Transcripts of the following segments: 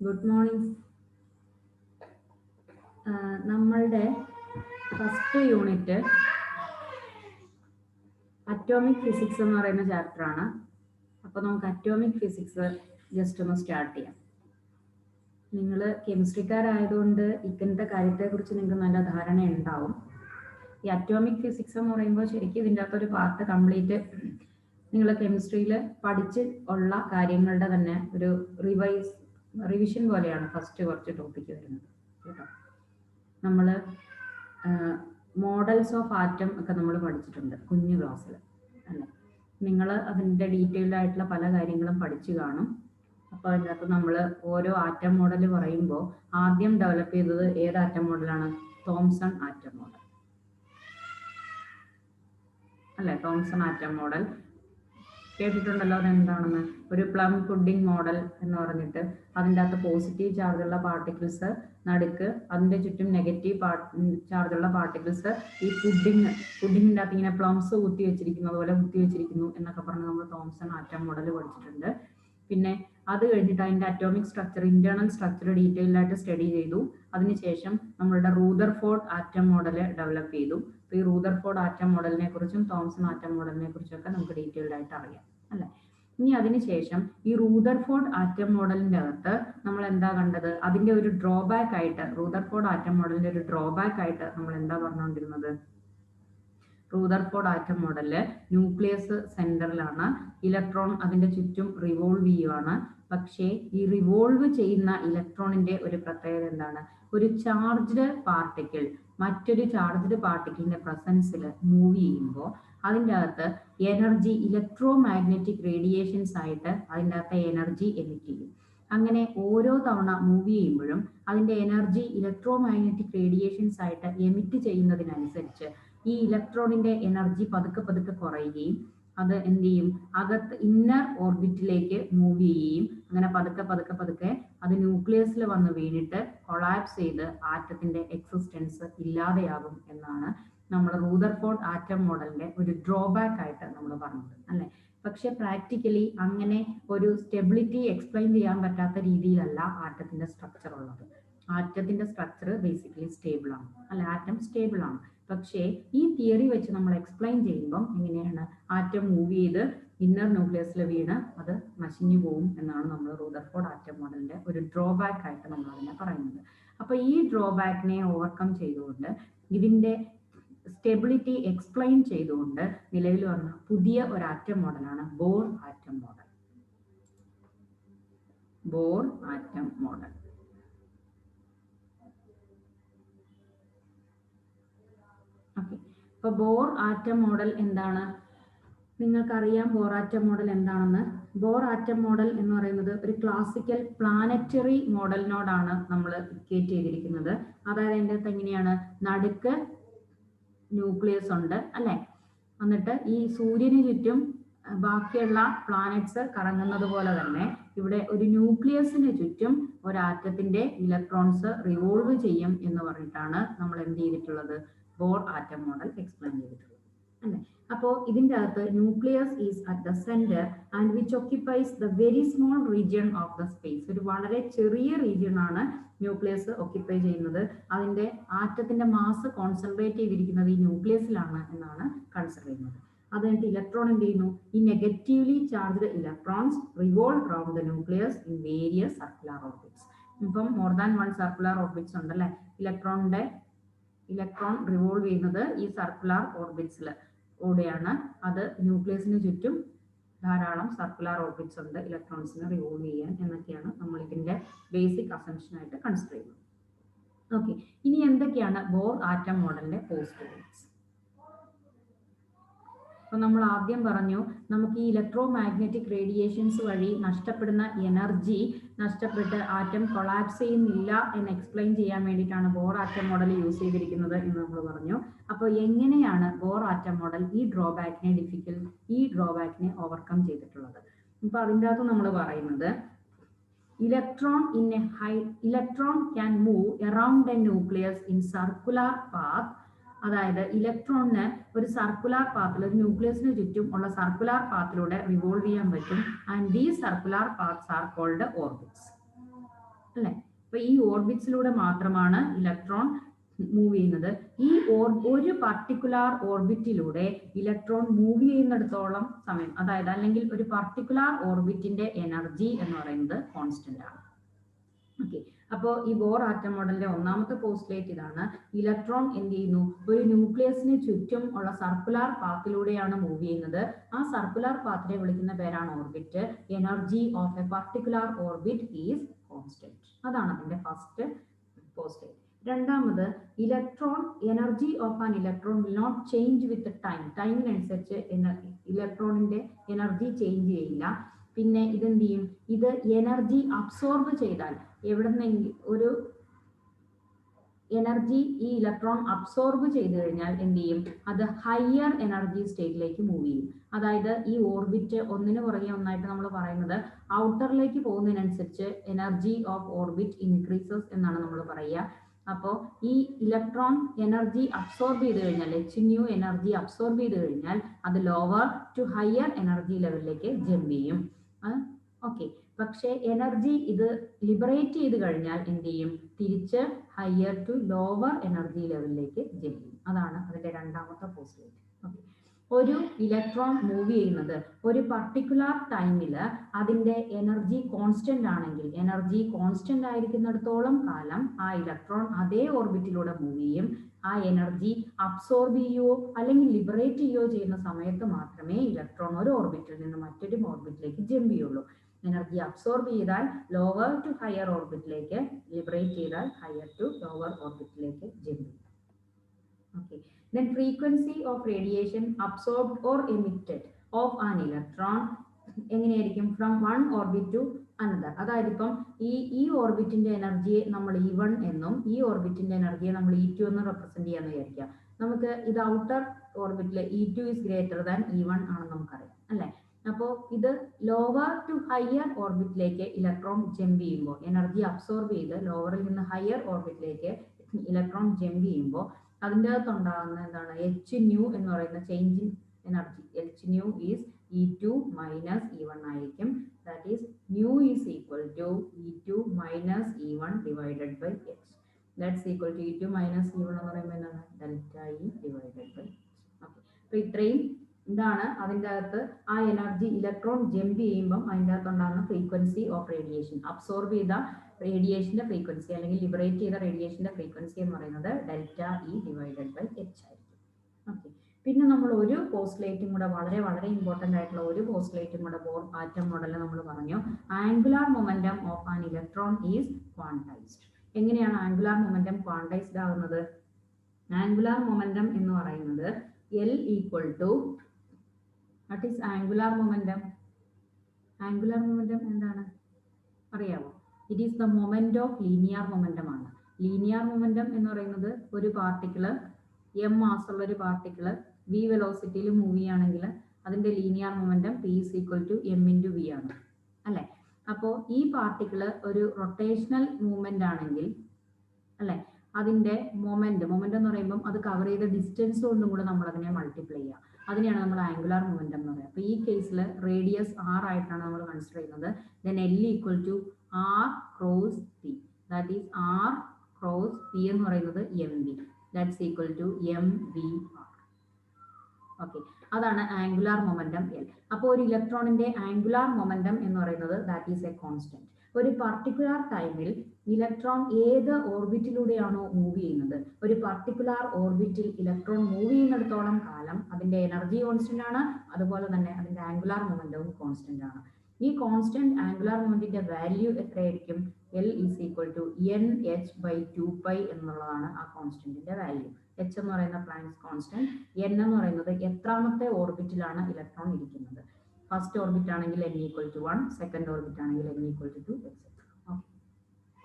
Good morning. നമ്മളുടെ first unit atomic physics എന്ന് പറയുന്ന ചാപ്റ്ററാണ്. അപ്പോൾ നമുക്ക് അറ്റോമിക് ഫിസിക്സ് ജസ്റ്റ് ഒന്ന് സ്റ്റാർട്ട് ചെയ്യാം. നിങ്ങൾ കെമിസ്ട്രിക്കാരായതുകൊണ്ട് ഇങ്ങനത്തെ കാര്യത്തെക്കുറിച്ച് നിങ്ങൾക്ക് നല്ല ധാരണ ഉണ്ടാവും. ഈ അറ്റോമിക് ഫിസിക്സ് എന്ന് പറയുമ്പോൾ ശരിക്കും ഇതിൻ്റെ അകത്തൊരു പാർട്ട് കംപ്ലീറ്റ് നിങ്ങൾ കെമിസ്ട്രിയിൽ പഠിച്ച് ഉള്ള കാര്യങ്ങളുടെ തന്നെ ഒരു റിവിഷൻ പോലെയാണ് ഫസ്റ്റ് കുറച്ച് ടോപ്പിക്ക് വരുന്നത് കേട്ടോ. നമ്മൾ മോഡൽസ് ഓഫ് ആറ്റം ഒക്കെ നമ്മൾ പഠിച്ചിട്ടുണ്ട് കുഞ്ഞു ക്ലാസ്സിൽ അല്ലേ. നിങ്ങൾ അതിൻ്റെ ഡീറ്റെയിൽഡ് ആയിട്ടുള്ള പല കാര്യങ്ങളും പഠിച്ചു കാണും. അപ്പോൾ അതിനകത്ത് നമ്മൾ ഓരോ ആറ്റം മോഡൽ പറയുമ്പോൾ ആദ്യം ഡെവലപ്പ് ചെയ്തത് ഏത് ആറ്റം മോഡലാണ്? തോംസൺ ആറ്റം മോഡൽ അല്ലേ. തോംസൺ ആറ്റം മോഡൽ കേട്ടിട്ടുണ്ടല്ലോ. അതെന്താണെന്ന്? ഒരു പ്ലം പുഡിംഗ് മോഡൽ എന്ന് പറഞ്ഞിട്ട് അതിൻ്റെ അകത്ത് പോസിറ്റീവ് ചാർജുള്ള പാർട്ടിക്കിൾസ് നടുക്ക്, അതിൻ്റെ ചുറ്റും നെഗറ്റീവ് ചാർജുള്ള പാർട്ടിക്കിൾസ് ഈ പുഡിങ്ങിൻ്റെ അകത്ത് ഇങ്ങനെ പ്ലംസ് കുത്തി വെച്ചിരിക്കുന്നത് പോലെ കുത്തി വെച്ചിരിക്കുന്നു എന്നൊക്കെ പറഞ്ഞ് നമ്മൾ തോംസൺ ആറ്റം മോഡൽ പഠിച്ചിട്ടുണ്ട്. പിന്നെ അത് കഴിഞ്ഞിട്ട് അതിൻ്റെ atomic structure, internal structure detailed ആയിട്ട് സ്റ്റഡി ചെയ്തു. അതിനുശേഷം നമ്മളുടെ റൂദർഫോർഡ് ആറ്റം മോഡൽ ഡെവലപ്പ് ചെയ്തു. അപ്പോൾ ഈ റൂദർഫോർഡ് ആറ്റം മോഡലിനെ കുറിച്ചും തോംസൺ ആറ്റം മോഡലിനെ കുറിച്ചൊക്കെ നമുക്ക് ഡീറ്റെയിൽഡ് ആയിട്ട് അറിയാം അല്ലേ. ഇനി അതിനുശേഷം ഈ റൂദർഫോർഡ് ആറ്റം മോഡലിൻ്റെ അകത്ത് നമ്മൾ എന്താ കണ്ടത്? അതിൻ്റെ ഒരു ഡ്രോബാക്ക് ആയിട്ട്, റൂദർഫോർഡ് ആറ്റം മോഡലിൻ്റെ ഒരു ഡ്രോബാക്ക് ആയിട്ട് നമ്മൾ എന്താ പറഞ്ഞുകൊണ്ടിരുന്നത്? റൂദർഫോർഡ് ആറ്റം മോഡലില് ന്യൂക്ലിയസ് സെന്ററിലാണ്, ഇലക്ട്രോൺ അതിന്റെ ചുറ്റും റിവോൾവ് ചെയ്യുവാണ്. പക്ഷേ ഈ റിവോൾവ് ചെയ്യുന്ന ഇലക്ട്രോണിന്റെ ഒരു പ്രത്യേകത എന്താണ്? ഒരു ചാർജ്ഡ് പാർട്ടിക്കിൾ മറ്റൊരു ചാർജ്ഡ് പാർട്ടിക്കിളിന്റെ പ്രസൻസിൽ മൂവ് ചെയ്യുമ്പോൾ അതിൻ്റെ അകത്ത് എനർജി, ഇലക്ട്രോ മാഗ്നറ്റിക് റേഡിയേഷൻസ് ആയിട്ട് അതിൻ്റെ അകത്ത് എനർജി എമിറ്റ് ചെയ്യും. അങ്ങനെ ഓരോ തവണ മൂവ് ചെയ്യുമ്പോഴും അതിൻ്റെ എനർജി ഇലക്ട്രോ മാഗ്നറ്റിക് റേഡിയേഷൻസ് ആയിട്ട് എമിറ്റ് ചെയ്യുന്നതിനനുസരിച്ച് ഈ ഇലക്ട്രോണിന്റെ എനർജി പതുക്കെ പതുക്കെ കുറയുകയും അത് എന്ത് ചെയ്യും? അകത്ത് ഇന്നർ ഓർബിറ്റിലേക്ക് മൂവ് ചെയ്യുകയും അങ്ങനെ പതുക്കെ പതുക്കെ പതുക്കെ അത് ന്യൂക്ലിയസിൽ വന്ന് വീണിട്ട് കൊളാപ്സ് ചെയ്ത് ആറ്റത്തിന്റെ എക്സിസ്റ്റൻസ് ഇല്ലാതെയാകും എന്നാണ് നമ്മൾ റൂദർഫോർഡ് ആറ്റം മോഡലിന്റെ ഒരു ഡ്രോബാക്ക് ആയിട്ട് നമ്മൾ പറഞ്ഞത് അല്ലേ. പക്ഷെ പ്രാക്ടിക്കലി അങ്ങനെ ഒരു സ്റ്റെബിലിറ്റി എക്സ്പ്ലെയിൻ ചെയ്യാൻ പറ്റാത്ത രീതിയിലല്ല ആറ്റത്തിന്റെ സ്ട്രക്ചർ ഉള്ളത്. ആറ്റത്തിന്റെ സ്ട്രക്ചർ ബേസിക്കലി സ്റ്റേബിൾ ആണ് അല്ലെ. ആറ്റം സ്റ്റേബിൾ ആണ്. പക്ഷേ ഈ തിയറി വെച്ച് നമ്മൾ എക്സ്പ്ലെയിൻ ചെയ്യുമ്പം എങ്ങനെയാണ്? ആറ്റം മൂവ് ചെയ്ത് ഇന്നർ ന്യൂക്ലിയസിൽ വീണ് അത് നശിഞ്ഞു പോകും എന്നാണ് നമ്മൾ റൂദർഫോർഡ് ആറ്റം മോഡലിന്റെ ഒരു ഡ്രോബാക്ക് ആയിട്ട് നമ്മൾ അതിനെ പറയുന്നത്. അപ്പൊ ഈ ഡ്രോബാക്കിനെ ഓവർകം ചെയ്തുകൊണ്ട് ഇതിന്റെ സ്റ്റെബിലിറ്റി എക്സ്പ്ലെയിൻ ചെയ്തുകൊണ്ട് നിലവിൽ വന്ന പുതിയ ഒരു ആറ്റം മോഡലാണ് bore atom model. Bore atom model. Okay, അപ്പൊ ബോർ ആറ്റം മോഡൽ എന്താണ്? നിങ്ങൾക്കറിയാം ബോർ ആറ്റം മോഡൽ എന്താണെന്ന്. ബോർ ആറ്റം മോഡൽ എന്ന് പറയുന്നത് ഒരു ക്ലാസിക്കൽ പ്ലാനറ്ററി മോഡലിനോടാണ് നമ്മൾ ഇക്വേറ്റ് ചെയ്തിരിക്കുന്നത്. അതായത് അതിൻ്റെ അകത്ത് എങ്ങനെയാണ്? നടുക്ക് ന്യൂക്ലിയസ് ഉണ്ട് അല്ലെ. എന്നിട്ട് ഈ സൂര്യന് ചുറ്റും ബാക്കിയുള്ള പ്ലാനറ്റ്സ് കറങ്ങുന്നത് പോലെ തന്നെ ഇവിടെ ഒരു ന്യൂക്ലിയസിന് ചുറ്റും ഒരു ആറ്റത്തിന്റെ ഇലക്ട്രോൺസ് റിവോൾവ് ചെയ്യും എന്ന് പറഞ്ഞിട്ടാണ് നമ്മൾ എന്ത് ചെയ്തിട്ടുള്ളത്? ബോർ ആറ്റം മോഡൽ എക്സ്പ്ലെയിൻ ചെയ്തിട്ടുള്ളത് അല്ലെ. അപ്പോൾ ഇതിൻ്റെ അകത്ത് nucleus is at the centre and which occupies the very small region of the space. ഒരു വളരെ ചെറിയ റീജിയൻ ആണ് ന്യൂക്ലിയസ് ഓക്യുപ്പൈ ചെയ്യുന്നത്. അതിന്റെ ആറ്റത്തിന്റെ മാസ് കോൺസെൻട്രേറ്റ് ചെയ്തിരിക്കുന്നത് ഈ ന്യൂക്ലിയസിലാണ് എന്നാണ് കൺസിഡർ ചെയ്യുന്നത്. അത് കഴിഞ്ഞിട്ട് ഇലക്ട്രോൺ എന്ത് ചെയ്യുന്നു? ഈ negatively charged electrons revolve around the nucleus in various circular orbits. ഇപ്പം more than one circular orbits ഉണ്ടല്ലേ. ഇലക്ട്രോൺ റിവോൾവ് ചെയ്യുന്നത് ഈ സർക്കുലർ ഓർബിറ്റ്സിൽ കൂടെയാണ്. അത് ന്യൂക്ലിയസിന് ചുറ്റും ധാരാളം സർക്കുലർ ഓർബിറ്റ്സ് ഉണ്ട് ഇലക്ട്രോൺസിനെ റിവോൾവ് ചെയ്യാൻ എന്നൊക്കെയാണ് നമ്മൾ ഇതിന്റെ ബേസിക് അസംപ്ഷൻ ആയിട്ട് കൺസിഡർ ചെയ്യുന്നത്. ഓക്കെ, ഇനി എന്തൊക്കെയാണ് ബോർ ആറ്റം മോഡലിന്റെ പോസ്റ്റുലേറ്റ്സ്? അപ്പൊ നമ്മൾ ആദ്യം പറഞ്ഞു നമുക്ക് ഈ ഇലക്ട്രോ മാഗ്നറ്റിക് റേഡിയേഷൻസ് വഴി നഷ്ടപ്പെടുന്ന എനർജി നഷ്ടപ്പെട്ട് ആറ്റം കൊളാപ്സ് ചെയ്യുന്നില്ല എന്ന് എക്സ്പ്ലെയിൻ ചെയ്യാൻ വേണ്ടിയിട്ടാണ് ബോർ ആറ്റം മോഡൽ യൂസ് ചെയ്തിരിക്കുന്നത് എന്ന് നമ്മൾ പറഞ്ഞു. അപ്പോൾ എങ്ങനെയാണ് ബോർ ആറ്റം മോഡൽ ഈ ഡ്രോബാക്കിനെ ഓവർകം ചെയ്തിട്ടുള്ളത്? ഇപ്പൊ അതിൻ്റെ അകത്ത് നമ്മൾ പറയുന്നത് electron can move around A nucleus in circular path. അതായത് ഇലക്ട്രോണിന് ഒരു സർക്കുലർ പാത്തിൽ, ഒരു ന്യൂക്ലിയസിന് ചുറ്റും ഉള്ള സർക്കുലർ പാത്തിലൂടെ റിവോൾവ് ചെയ്യാൻ പറ്റും. And these circular paths are called orbits. അല്ലെ? അപ്പൊ ഈ ഓർബിറ്റ്സിലൂടെ മാത്രമാണ് ഇലക്ട്രോൺ മൂവ് ചെയ്യുന്നത്. ഈ ഒരു പർട്ടിക്കുലർ ഓർബിറ്റിലൂടെ ഇലക്ട്രോൺ മൂവ് ചെയ്യുന്നിടത്തോളം സമയം, അതായത് അല്ലെങ്കിൽ ഒരു പർട്ടിക്കുലർ ഓർബിറ്റിന്റെ എനർജി എന്ന് പറയുന്നത് കോൺസ്റ്റന്റ് ആണ്. ഓക്കെ, അപ്പോൾ ഈ ബോർ ആറ്റം മോഡലിന്റെ ഒന്നാമത്തെ പോസ്റ്റുലേറ്റ് ഇതാണ്. ഇലക്ട്രോൺ എന്ത് ചെയ്യുന്നു? ഒരു ന്യൂക്ലിയസിന് ചുറ്റും ഉള്ള സർക്കുലർ പാത്തിലൂടെയാണ് മൂവ് ചെയ്യുന്നത്. ആ സർക്കുലർ പാത്തിനെ വിളിക്കുന്ന പേരാണ് orbit. Energy of a particular orbit is constant. അതാണ് അതിന്റെ ഫസ്റ്റ് പോസ്റ്റുലേറ്റ്. രണ്ടാമത്, electron energy of an electron will not change with time. ടൈമിനനുസരിച്ച് ഇലക്ട്രോണിന്റെ എനർജി ചേഞ്ച് ചെയ്യില്ല. പിന്നെ ഇതെന്ത് ചെയ്യും? ഇത് എനർജി അബ്സോർബ് ചെയ്താൽ, എവിടെന്നെങ്കിലും ഒരു എനർജി ഈ ഇലക്ട്രോൺ അബ്സോർബ് ചെയ്തു കഴിഞ്ഞാൽ എന്ത് ചെയ്യും? അത് ഹയർ എനർജി സ്റ്റേറ്റിലേക്ക് മൂവ് ചെയ്യും. അതായത് ഈ ഓർബിറ്റ് ഒന്നിനു പുറകെ ഒന്നായിട്ട് നമ്മൾ പറയുന്നത് ഔട്ടറിലേക്ക് പോകുന്നതിനനുസരിച്ച് എനർജി ഓഫ് ഓർബിറ്റ് ഇൻക്രീസസ് എന്നാണ് നമ്മൾ പറയുക. അപ്പോൾ ഈ ഇലക്ട്രോൺ എനർജി അബ്സോർബ് ചെയ്ത് കഴിഞ്ഞാൽ, Hnu എനർജി അബ്സോർബ് ചെയ്ത് കഴിഞ്ഞാൽ അത് ലോവർ ടു ഹയർ എനർജി ലെവലിലേക്ക് ജമ്പ് ചെയ്യും. ഓക്കെ, പക്ഷേ എനർജി ഇത് ലിബറേറ്റ് ചെയ്ത് കഴിഞ്ഞാൽ എന്ത് ചെയ്യും? തിരിച്ച് ഹയർ ടു ലോവർ എനർജി ലെവലിലേക്ക് ജമ്പ് ചെയ്യും. അതാണ് അതിന്റെ രണ്ടാമത്തെ പോസ്റ്റുലേറ്റ്. ഓക്കെ, ഒരു ഇലക്ട്രോൺ മൂവ് ചെയ്യുന്നത് ഒരു പർട്ടിക്കുലർ ടൈമിൽ അതിന്റെ എനർജി കോൺസ്റ്റന്റ് ആണെങ്കിൽ, എനർജി കോൺസ്റ്റന്റ് ആയിരിക്കുന്നിടത്തോളം കാലം ആ ഇലക്ട്രോൺ അതേ ഓർബിറ്റിലൂടെ മൂവ് ചെയ്യും. ആ എനർജി അബ്സോർബ് ചെയ്യുകയോ അല്ലെങ്കിൽ ലിബറേറ്റ് ചെയ്യുകയോ ചെയ്യുന്ന സമയത്ത് മാത്രമേ ഇലക്ട്രോൺ ഒരു ഓർബിറ്റിൽ നിന്ന് മറ്റൊരു ഓർബിറ്റിലേക്ക് ജമ്പ് ചെയ്യുള്ളൂ. എനർജി അബ്സോർബ് ചെയ്താൽ ലോവർ ടു ഹയർ ഓർബിറ്റിലേക്ക്, ലിബറേറ്റ് ചെയ്താൽ ഹയർ ടു ലോവർ ഓർബിറ്റിലേക്ക് ജമ്പ് ചെയ്യും. Okay, then frequency of radiation absorbed or emitted of an electron എങ്ങനെയായിരിക്കും? From one orbit to another. അതായത് ഇപ്പം ഈ ഓർബിറ്റിന്റെ എനർജിയെ നമ്മൾ E1 എന്നും ഈ ഓർബിറ്റിന്റെ എനർജിയെ നമ്മൾ E2 എന്നും റെപ്രസെന്റ് ചെയ്യാന്ന് വിചാരിക്കാം. നമുക്ക് ഇത് outer ഓർബിറ്റിലെ E2 is greater than E1 ആണെന്ന് നമുക്കറിയാം, അല്ലെ? അപ്പോൾ ഇത് ലോവർ ടു ഹയർ ഓർബിറ്റിലേക്ക് ഇലക്ട്രോൺ ജമ്പ് ചെയ്യുമ്പോൾ, എനർജി അബ്സോർബ് ചെയ്ത് ലോവറിൽ നിന്ന് ഹയർ ഓർബിറ്റിലേക്ക് ഇലക്ട്രോൺ ജമ്പ് ചെയ്യുമ്പോൾ അതിൻ്റെ അകത്തുണ്ടാകുന്ന എന്താണ്? Hnu എന്ന് പറയുന്ന change in energy. Hnu is E2 minus E1 ആയിരിക്കും. That is nu is equal to E2 minus E1 divided by h. That's equal to E2 minus E1 എന്ന് പറയുമ്പോൾ എന്താണ്? Delta E divided by h. Okay, അപ്പോൾ ഇത്രയും ഇതാണ് അതിൻ്റെ അകത്ത് ആ എനർജി ഇലക്ട്രോൺ ജമ്പ് ചെയ്യുമ്പം അതിൻ്റെ അകത്തുണ്ടാകുന്ന ഫ്രീക്വൻസി ഓഫ് റേഡിയേഷൻ. അബ്സോർബ് ചെയ്ത റേഡിയേഷന്റെ ഫ്രീക്വൻസി അല്ലെങ്കിൽ ലിബറേറ്റ് ചെയ്ത റേഡിയേഷന്റെ ഫ്രീക്വൻസി എന്ന് പറയുന്നത് delta E divided by h ആയിരിക്കും. ഓക്കെ, പിന്നെ നമ്മൾ ഒരു പോസ്റ്റുലേറ്റും കൂടെ, വളരെ വളരെ ഇമ്പോർട്ടൻ്റ് ആയിട്ടുള്ള ഒരു പോസ്റ്റുലേറ്റും കൂടെ ബോർ ആറ്റം മോഡലിൽ നമ്മൾ പറഞ്ഞു. Angular momentum of an electron is quantised. എങ്ങനെയാണ് ആംഗുലാർ മൊമെന്റം ക്വാണ്ടൈസ്ഡ് ആകുന്നത്? ആംഗുലാർ മൊമെന്റം എന്ന് പറയുന്നത് L equal to, what is angular momentum? Angular momentum എന്താണ് അറിയാമോ? It is the moment of linear momentum ആണ്. ലീനിയർ മൊമെന്റം എന്ന് പറയുന്നത് ഒരു പാർട്ടിക്കിള് m മാസ് ഉള്ള ഒരു പാർട്ടിക്കിള് v വെലോസിറ്റിയിൽ മൂവ് ചെയ്യുകയാണെങ്കിൽ അതിന്റെ linear momentum P is equal to m into v ആണ്, അല്ലെ? അപ്പോൾ ഈ പാർട്ടിക്കിള് ഒരു റൊട്ടേഷണൽ മൂവ്മെന്റ് ആണെങ്കിൽ, അല്ലെ, അതിന്റെ മൊമെന്റ് എന്ന് പറയുമ്പോൾ അത് കവർ ചെയ്ത ഡിസ്റ്റൻസ് കൊണ്ടും കൂടെ നമ്മൾ അതിനെ മൾട്ടിപ്ലൈ ചെയ്യുക. അതിനെയാണ് നമ്മൾ ആംഗുലാർ മൊമെന്റം എന്ന് പറയുന്നത്. അപ്പോൾ ഈ കേസിൽ റേഡിയസ് r ആയിട്ടാണ് നമ്മൾ കൺസിഡർ ചെയ്യുന്നത്. Then L equal to r cross p. That is r cross p എന്ന് പറയുന്നത് mv. That's equal to mvr. Okay, അതാണ് ആംഗുലാർ മൊമെന്റം L. അപ്പോൾ ഒരു ഇലക്ട്രോണിന്റെ ആംഗുലാർ മൊമെന്റം എന്ന് പറയുന്നത് ദാറ്റ് ഈസ് എ കോൺസ്റ്റന്റ്. ഒരു പർട്ടിക്കുലർ ടൈമിൽ ഇലക്ട്രോൺ ഏത് ഓർബിറ്റിലൂടെയാണോ മൂവ് ചെയ്യുന്നത്, ഒരു പർട്ടിക്കുലർ ഓർബിറ്റിൽ ഇലക്ട്രോൺ മൂവ് ചെയ്യുന്നിടത്തോളം കാലം അതിന്റെ എനർജി കോൺസ്റ്റന്റ് ആണ്, അതുപോലെ തന്നെ അതിന്റെ ആംഗുലാർ മൊമെന്റവും കോൺസ്റ്റന്റ് ആണ്. ഈ കോൺസ്റ്റന്റ് ആംഗുലാർ മൊമെന്റിന്റെ വാല്യൂ എത്രയായിരിക്കും? L is equal to nh/2π എന്നുള്ളതാണ് ആ കോൺസ്റ്റന്റിന്റെ വാല്യൂ. h എന്ന് പറയുന്ന പ്ലാങ്ക്സ് കോൺസ്റ്റന്റ്, n എന്ന് പറയുന്നത് എത്രാമത്തെ ഓർബിറ്റിലാണ് ഇലക്ട്രോൺ ഇരിക്കുന്നത്. ഫസ്റ്റ് ഓർബിറ്റ് ആണെങ്കിൽ n equal to 1, second orbit ആണെങ്കിൽ n equal to 2, etcetera. Okay,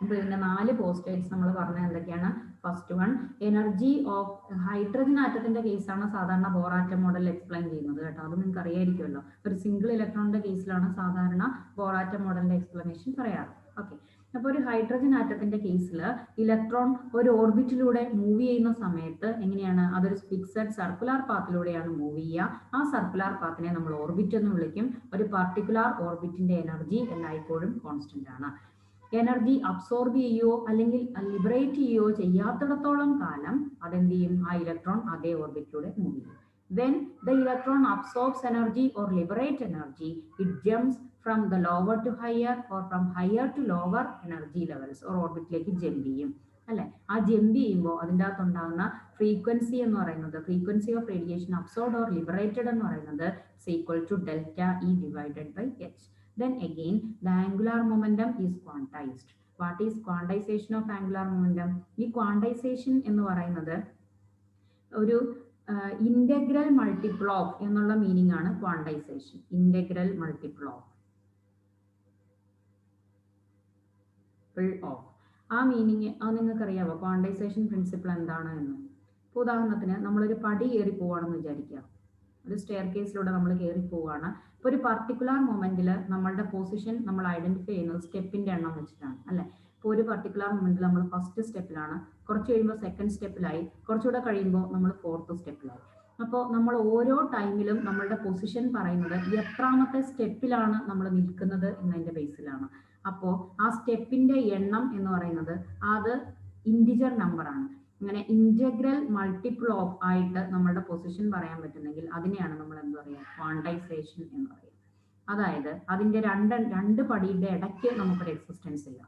അപ്പോൾ ഇതിന്റെ 4 പോസ്റ്റേറ്റ്സ് നമ്മൾ പറഞ്ഞ എന്തൊക്കെയാണ്? First one, energy of hydrogen ആറ്റത്തിന്റെ കേസാണ് സാധാരണ ബോർ ആറ്റം മോഡൽ എക്സ്പ്ലെയിൻ ചെയ്യുന്നത് കേട്ടോ. അത് നിങ്ങൾക്ക് അറിയായിരിക്കുമല്ലോ. ഒരു സിംഗിൾ ഇലക്ട്രോണിന്റെ കേസിലാണ് സാധാരണ ബോർ ആറ്റം മോഡലിന്റെ എക്സ്പ്ലനേഷൻ പറയാറ്. ഓക്കെ, അപ്പോൾ ഒരു ഹൈഡ്രജൻ ആറ്റത്തിന്റെ കേസിൽ ഇലക്ട്രോൺ ഒരു ഓർബിറ്റിലൂടെ മൂവ് ചെയ്യുന്ന സമയത്ത് എങ്ങനെയാണ്? അതൊരു ഫിക്സഡ് സർക്കുലർ പാത്തിലൂടെയാണ് മൂവ് ചെയ്യുക. ആ സർക്കുലർ പാത്തിനെ നമ്മൾ ഓർബിറ്റ് എന്ന് വിളിക്കും. ഒരു പർട്ടിക്കുലർ ഓർബിറ്റിന്റെ എനർജി എല്ലായ്പ്പോഴും കോൺസ്റ്റന്റ് ആണ്. എനർജി അബ്സോർബ് ചെയ്യുകയോ അല്ലെങ്കിൽ ലിബറേറ്റ് ചെയ്യുകയോ ചെയ്യാത്തിടത്തോളം കാലം അതെന്ത് ചെയ്യും? ആ ഇലക്ട്രോൺ അതേ ഓർബിറ്റിലൂടെ മൂവ് ചെയ്യും. When the electron absorbs energy or liberate energy, it jumps from the lower to higher or from higher to lower energy levels or ഓർബിറ്റിലേക്ക് ജമ്പ് ചെയ്യും അല്ലെ. ആ ജമ്പ് ചെയ്യുമ്പോൾ അതിൻ്റെ അകത്തുണ്ടാകുന്ന ഫ്രീക്വൻസി എന്ന് പറയുന്നത്, frequency of radiation absorbed or liberated എന്ന് പറയുന്നത് equal to delta E divided by h. Then again, the angular momentum is quantized. What is quantization of angular momentum? ഈ quantization എന്ന് പറയുന്നത് ഒരു ഇന്റഗ്രൽ മൾട്ടിപ്പിൾ ഓഫ് എന്നുള്ള meaning ആണ് quantisation. Integral multiple of ആ meaning അത് നിങ്ങൾക്ക് അറിയാമോ? ക്വാണ്ടൈസേഷൻ പ്രിൻസിപ്പിൾ എന്താണ് എന്ന്. ഇപ്പോൾ ഉദാഹരണത്തിന് നമ്മളൊരു പടി കയറി പോവുകയാണെന്ന് വിചാരിക്കുക. ഒരു സ്റ്റെയർ കേസിലൂടെ നമ്മൾ കയറി പോവുകയാണ്. ഇപ്പോൾ ഒരു പർട്ടിക്കുലർ മൊമെന്റിൽ നമ്മളുടെ പൊസിഷൻ നമ്മൾ ഐഡന്റിഫൈ ചെയ്യുന്നത് സ്റ്റെപ്പിന്റെ എണ്ണം വെച്ചിട്ടാണ് അല്ലെ. ഇപ്പോൾ ഒരു പർട്ടിക്കുലർ മൊമെന്റിൽ നമ്മൾ ഫസ്റ്റ് സ്റ്റെപ്പിലാണ്, കുറച്ച് കഴിയുമ്പോൾ സെക്കൻഡ് സ്റ്റെപ്പിലായി, കുറച്ചുകൂടെ കഴിയുമ്പോൾ നമ്മൾ ഫോർത്ത് സ്റ്റെപ്പിലായി. അപ്പോൾ നമ്മൾ ഓരോ ടൈമിലും നമ്മളുടെ പൊസിഷൻ പറയുന്നത് എത്രാമത്തെ സ്റ്റെപ്പിലാണ് നമ്മൾ നിൽക്കുന്നത് എന്നതിന്റെ ബേസിലാണ്. അപ്പോൾ ആ സ്റ്റെപ്പിന്റെ എണ്ണം എന്ന് പറയുന്നത് അത് ഇൻറ്റിജർ നമ്പറാണ്. അങ്ങനെ ഇന്റഗ്രൽ മൾട്ടിപ്പിൾ ഓഫ് ആയിട്ട് നമ്മളുടെ പൊസിഷൻ പറയാൻ പറ്റുന്നെങ്കിൽ അതിനെയാണ് നമ്മൾ എന്താ പറയുക? ക്വാണ്ടൈസേഷൻ എന്ന് പറയുക. അതായത് അതിന്റെ രണ്ട് പടിയുടെ ഇടയ്ക്ക് നമുക്കൊരു എക്സിസ്റ്റൻസ് ഇല്ല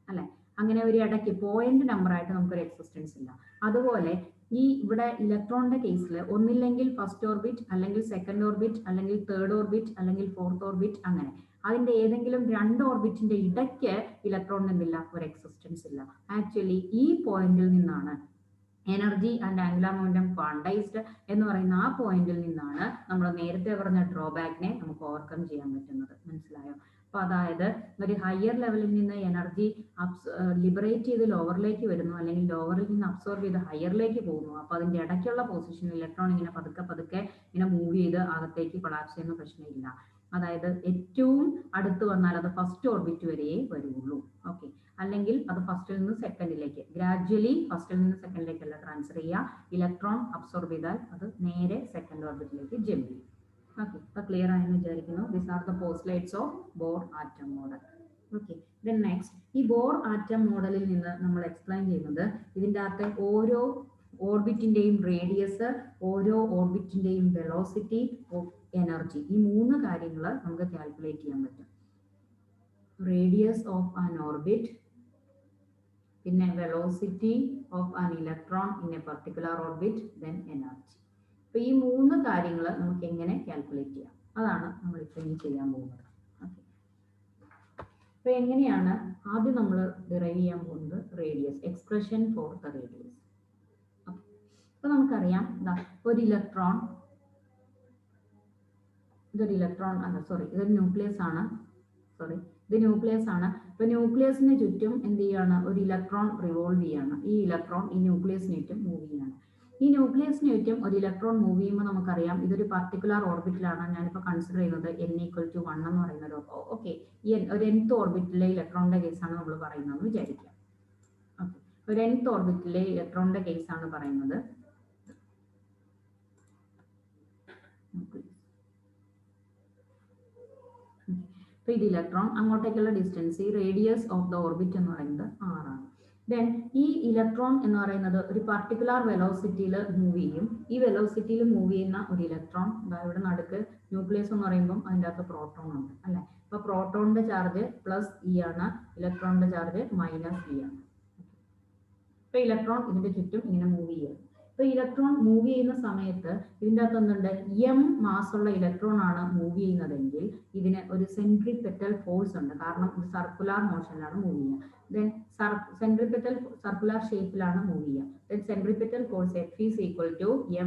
അല്ലെ. അങ്ങനെ ഒരു ഇടയ്ക്ക് പോയിന്റ് നമ്പർ ആയിട്ട് നമുക്കൊരു എക്സിസ്റ്റൻസ് ഇല്ല. അതുപോലെ ഈ ഇവിടെ ഇലക്ട്രോണിന്റെ കേസിൽ ഒന്നില്ലെങ്കിൽ ഫസ്റ്റ് ഓർബിറ്റ് അല്ലെങ്കിൽ സെക്കൻഡ് ഓർബിറ്റ് അല്ലെങ്കിൽ തേർഡ് ഓർബിറ്റ് അല്ലെങ്കിൽ ഫോർത്ത് ഓർബിറ്റ്, അങ്ങനെ അതിന്റെ ഏതെങ്കിലും രണ്ട് ഓർബിറ്റിന്റെ ഇടയ്ക്ക് ഇലക്ട്രോണിന് എന്തില്ല? ഒരു എക്സിസ്റ്റൻസ് ഇല്ല. ആക്ച്വലി ഈ പോയിന്റിൽ നിന്നാണ് energy and angular momentum quantised എന്ന് പറയുന്ന ആ പോയിന്റിൽ നിന്നാണ് നമ്മൾ നേരത്തെ പറഞ്ഞ ഡ്രോബാക്കിനെ നമുക്ക് ഓവർകം ചെയ്യാൻ പറ്റുന്നത്. മനസ്സിലായോ? അപ്പൊ അതായത് ഒരു ഹയർ ലെവലിൽ നിന്ന് എനർജി ലിബറേറ്റ് ചെയ്ത് ലോവറിലേക്ക് വരുന്നു, അല്ലെങ്കിൽ ലോവറിൽ നിന്ന് അബ്സോർബ് ചെയ്ത് ഹയറിലേക്ക് പോകുന്നു. അപ്പൊ അതിന്റെ ഇടയ്ക്കുള്ള പൊസിഷനിൽ ഇലക്ട്രോൺ ഇങ്ങനെ പതുക്കെ ഇങ്ങനെ മൂവ് ചെയ്ത് അകത്തേക്ക് കൊളാപ്സ് ചെയ്യുന്ന പ്രശ്നമില്ല. അതായത് ഏറ്റവും അടുത്ത് വന്നാൽ അത് ഫസ്റ്റ് ഓർബിറ്റ് വരെയേ വരുള്ളൂ. ഓക്കെ, അല്ലെങ്കിൽ അത് ഫസ്റ്റിൽ നിന്ന് സെക്കൻഡിലേക്ക് ഗ്രാജ്വലി ഫസ്റ്റിൽ നിന്ന് സെക്കൻഡിലേക്കല്ല ട്രാൻസ്ഫർ ചെയ്യുക. ഇലക്ട്രോൺ അബ്സോർബ് ചെയ്താൽ അത് നേരെ സെക്കൻഡ് ഓർബിറ്റിലേക്ക് ജമ്പ് ചെയ്യും. ഓക്കെ, അപ്പൊ ക്ലിയർ ആയെന്ന് വിചാരിക്കുന്നു. These are the postulates of bore atom model. Okay, then next ഈ ബോർ ആറ്റം മോഡലിൽ നിന്ന് നമ്മൾ എക്സ്പ്ലെയിൻ ചെയ്യുന്നത് ഇതിൻ്റെ അകത്തെ ഓരോ ഓർബിറ്റിന്റെയും റേഡിയസ്, ഓരോ ഓർബിറ്റിന്റെയും വെലോസിറ്റി ഓഫ് എനർജി, ഈ മൂന്ന് കാര്യങ്ങൾ നമുക്ക് കാൽക്കുലേറ്റ് ചെയ്യാൻ പറ്റും. റേഡിയസ് ഓഫ് ആൻ ഓർബിറ്റ്, പിന്നെ velocity of an electron in A particular orbit, then energy. അപ്പൊ ഈ മൂന്ന് കാര്യങ്ങൾ നമുക്ക് എങ്ങനെ കാൽക്കുലേറ്റ് ചെയ്യാം അതാണ് നമ്മൾ ഇപ്പോൾ ഇനി ചെയ്യാൻ പോകുന്നത്. ഓക്കെ, അപ്പൊ എങ്ങനെയാണ് ആദ്യം നമ്മൾ ഡിറൈവ് ചെയ്യാൻ പോകുന്നത്? Radius, expression for the radius. അപ്പൊ നമുക്കറിയാം ഒരു ഇലക്ട്രോൺ, ഇതൊരു ന്യൂക്ലിയസ് ആണ്. ഇത് ന്യൂക്ലിയസ് ആണ്. ഇപ്പൊ ന്യൂക്ലിയസിന് ചുറ്റും എന്ത് ചെയ്യാണ്? ഒരു ഇലക്ട്രോൺ റിവോൾവ് ചെയ്യാണ്. ഈ ഇലക്ട്രോൺ ഈ ന്യൂക്ലിയസിന് ചുറ്റും മൂവ് ചെയ്യാണ്. ഈ ന്യൂക്ലിയസിന് ചുറ്റും ഒരു ഇലക്ട്രോൺ മൂവ് ചെയ്യുമ്പോൾ നമുക്കറിയാം ഇതൊരു പർട്ടിക്കുലർ ഓർബിറ്റിലാണ് ഞാനിപ്പോൾ കൺസിഡർ ചെയ്യുന്നത് n=1 എന്ന് പറയുന്ന ഒരു ഓക്കെ, ഈ ഒരു nth ഓർബിറ്റിലെ ഇലക്ട്രോണിന്റെ കേസാണ് നമ്മൾ പറയുന്നതെന്ന് വിചാരിക്കാം. ഓക്കെ, ഒരു nth ഓർബിറ്റിലെ ഇലക്ട്രോണിന്റെ കേസാണ് പറയുന്നത്. അപ്പൊ ഇത് ഇലക്ട്രോൺ അങ്ങോട്ടേക്കുള്ള ഡിസ്റ്റൻസ്, ഈ റേഡിയസ് ഓഫ് ദ ഓർബിറ്റ് എന്ന് പറയുന്നത് r ആണ്. ദെൻ ഈ ഇലക്ട്രോൺ എന്ന് പറയുന്നത് ഒരു പർട്ടിക്കുലർ വെലോസിറ്റിയിൽ മൂവ് ചെയ്യും. ഈ വെലോസിറ്റിയിൽ മൂവ് ചെയ്യുന്ന ഒരു ഇലക്ട്രോൺ ഇവിടെ നടുക്ക് ന്യൂക്ലിയസ് എന്ന് പറയുമ്പോൾ അതിൻ്റെ അകത്ത് പ്രോട്ടോൺ ഉണ്ട് അല്ലെ. അപ്പൊ പ്രോട്ടോണിന്റെ ചാർജ് +e ആണ്, ഇലക്ട്രോണിന്റെ ചാർജ് -e ആണ്. ഇപ്പൊ ഇലക്ട്രോൺ ഇതിന്റെ ചുറ്റും ഇങ്ങനെ മൂവ് ചെയ്യും. ഇപ്പൊ ഇലക്ട്രോൺ മൂവ് ചെയ്യുന്ന സമയത്ത് ഇതിൻ്റെ അകത്ത് എന്തുണ്ട്? m മാസുള്ള ഇലക്ട്രോൺ ആണ് മൂവ് ചെയ്യുന്നതെങ്കിൽ ഇതിന് ഒരു സെൻട്രിപെറ്റൽ ഫോഴ്സ് ഉണ്ട്, കാരണം ഇത് സർക്കുലർ മോഷനിലാണ് മൂവ് ചെയ്യുക. ദെൻ സെൻട്രിപെറ്റൽ സർക്കുലർ ഷേപ്പിലാണ് മൂവ് ചെയ്യുക. Then centripetal force F =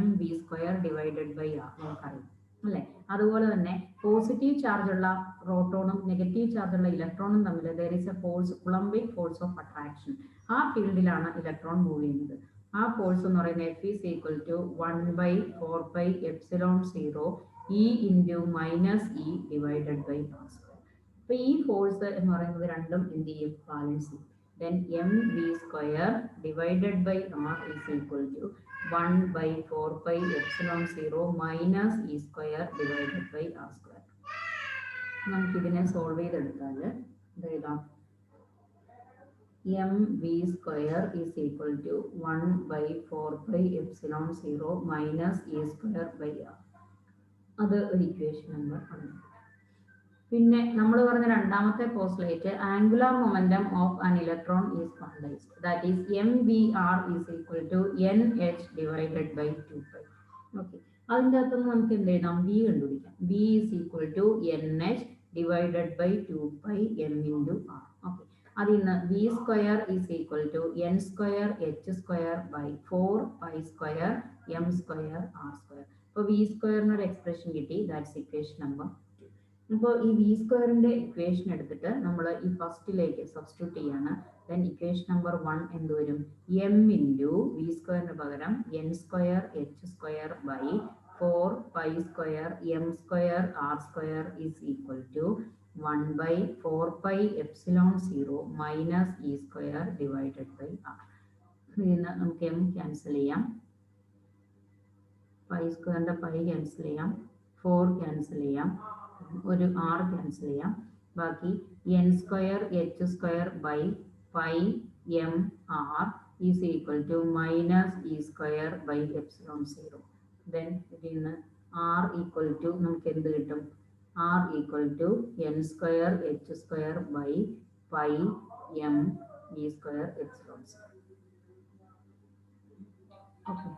mv² divided by r നമുക്കറിയാം അല്ലെ. അതുപോലെ തന്നെ പോസിറ്റീവ് ചാർജ് ഉള്ള പ്രോട്ടോണും നെഗറ്റീവ് ചാർജ് ഉള്ള ഇലക്ട്രോണും തമ്മിൽ there is a force, Coulombic force of attraction. ആ ഫീൽഡിലാണ് ഇലക്ട്രോൺ മൂവ് ചെയ്യുന്നത്. ആ ഫോഴ്സ് എന്ന് പറയുന്നത് F = 1/4πε0 E × -e divided by r². അപ്പൊ ഈ ഫോഴ്സ് എന്ന് പറയുന്നത് രണ്ടും എന്ത് ചെയ്യും? ബാലൻസ് ചെയ്യും. Then mv² divided by r = 1/4πε0 -e² divided by r². നമുക്ക് ഇതിനെ സോൾവ് ചെയ്തെടുത്താൽ എഴുതാം. mv square is equal to 1 by 4 pi epsilon 0 minus a square by r. അത് ഒരു ഇക്വേഷൻ നമ്പർ 1. പിന്നെ നമ്മൾ പറഞ്ഞ രണ്ടാമത്തെ postulate angular momentum of an electron is quantised, that is mvr is equal to nh divided by 2 pi. Okay, അതിൻ്റെ അകത്തുനിന്ന് നമുക്ക് എന്ത് എഴുതാം? v കണ്ടുപിടിക്കാം. v is equal to nh divided by 2 pi m into r. Okay, അതിൽ നിന്ന് v square is equal to n square h square by 4 pi square m square r square. അപ്പോൾ v സ്ക്വയറിന് ഒരു എക്സ്പ്രഷൻ കിട്ടി, that's equation number. അപ്പോൾ ഈ V സ്ക്വയറിന്റെ equation എടുത്തിട്ട് നമ്മൾ ഈ ഫസ്റ്റിലേക്ക് സബ്സ്റ്റിറ്റ്യൂട്ട് ചെയ്യാണ്. ദെൻ ഇക്വേഷൻ നമ്പർ 1 എന്ത് വരും? എം ഇൻറ്റു വി സ്ക്വയറിന് പകരം n square h square by 4 pi square m square r square is equal to 1 by 4 pi epsilon 0 minus e square divided by r. ഇതിന് നമുക്ക് എം ക്യാൻസൽ ചെയ്യാം, pi സ്ക്വയറിന്റെ pi cancel ചെയ്യാം, 4 cancel ചെയ്യാം, ഒരു r cancel ചെയ്യാം, ബാക്കി n square h square by pi m R is equal to minus e square by epsilon 0. Then ഇതിൽ നിന്ന് ആർ ഈക്വൽ ടു നമുക്ക് എന്ത് കിട്ടും? R equal to n square h square by pi m e square epsilon 0. Okay,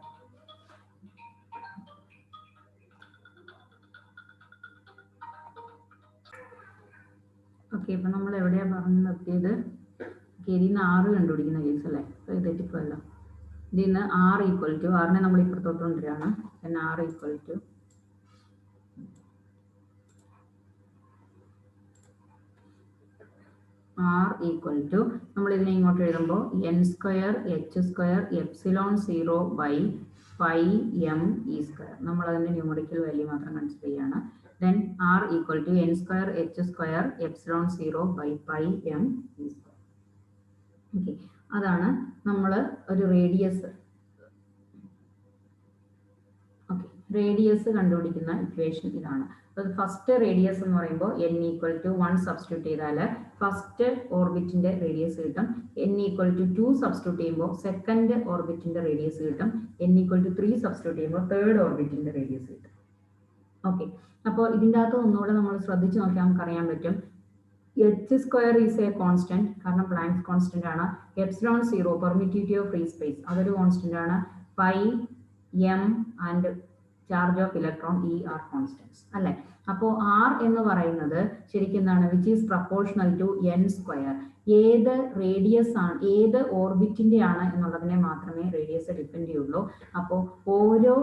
okay, ഇപ്പം നമ്മൾ എവിടെയാണ് പറഞ്ഞു നിർത്തിയത്? ഇതിൽ നിന്ന് ആറ് കണ്ടുപിടിക്കുന്ന കേസ് അല്ലേ? അപ്പോൾ ഇത് തെറ്റിപ്പോയല്ലോ. ഇതിൽ നിന്ന് ആർ ഈക്വൽ ടു, ആറിനെ നമ്മൾ ഇപ്പുറത്തോട്ട് കൊണ്ടുവരികയാണ്. then ആർ ഈക്വൽ ടു നമ്മൾ ഇതിനെ ഇങ്ങോട്ട് എഴുതുമ്പോൾ n square h square epsilon 0 by pi m e square. നമ്മൾ അതിൻ്റെ ന്യൂമറിക്കൽ വാല്യൂ മാത്രം കൺസിഡർ ചെയ്യുകയാണ്. then r equal to n square h square epsilon 0 by pi m e square. Okay, അതാണ് നമ്മൾ ഒരു റേഡിയസ് കണ്ടുപിടിക്കുന്ന ഇക്വേഷൻ ഇതാണ്. ഫസ്റ്റ് റേഡിയസ് എന്ന് പറയുമ്പോൾ n ഈക്വൽ ടു 1 സബ്സ്റ്റിറ്റ്യൂട്ട് ചെയ്താൽ ഫസ്റ്റ് ഓർബിറ്റിന്റെ റേഡിയസ് കിട്ടും. n ഈക്വൽ ടു 2 സബ്സ്റ്റിറ്റ്യൂട്ട് ചെയ്യുമ്പോൾ സെക്കൻഡ് ഓർബിറ്റിന്റെ റേഡിയസ് കിട്ടും. n ഈക്വൽ ടു 3 സബ്സ്റ്റിറ്റ്യൂട്ട് ചെയ്യുമ്പോൾ തേർഡ് ഓർബിറ്റിന്റെ റേഡിയസ് കിട്ടും. ഓക്കെ, അപ്പോൾ ഇതിൻ്റെ അകത്ത് ഒന്നുകൂടെ നമ്മൾ ശ്രദ്ധിച്ച് നോക്കിയാൽ നമുക്ക് അറിയാൻ പറ്റും. H square is a constant, കാരണം പ്ലാങ്ക്സ് കോൺസ്റ്റന്റ് ആണ്. Epsilon 0 permittivity of free space, അതൊരു കോൺസ്റ്റന്റ് ആണ്. Pi m and charge of electron e are constants അല്ലേ? അപ്പോൾ ആർ എന്ന് പറയുന്നത് ശരിക്കും എന്താണ്? Which is proportional to n square. ഏത് റേഡിയസ് ആണ്, ഏത് ഓർബിറ്റിന്റെ ആണ് എന്നുള്ളതിനെ മാത്രമേ റേഡിയസ് ഡിപ്പെൻഡ് ചെയ്യുള്ളൂ. അപ്പോൾ ഓരോ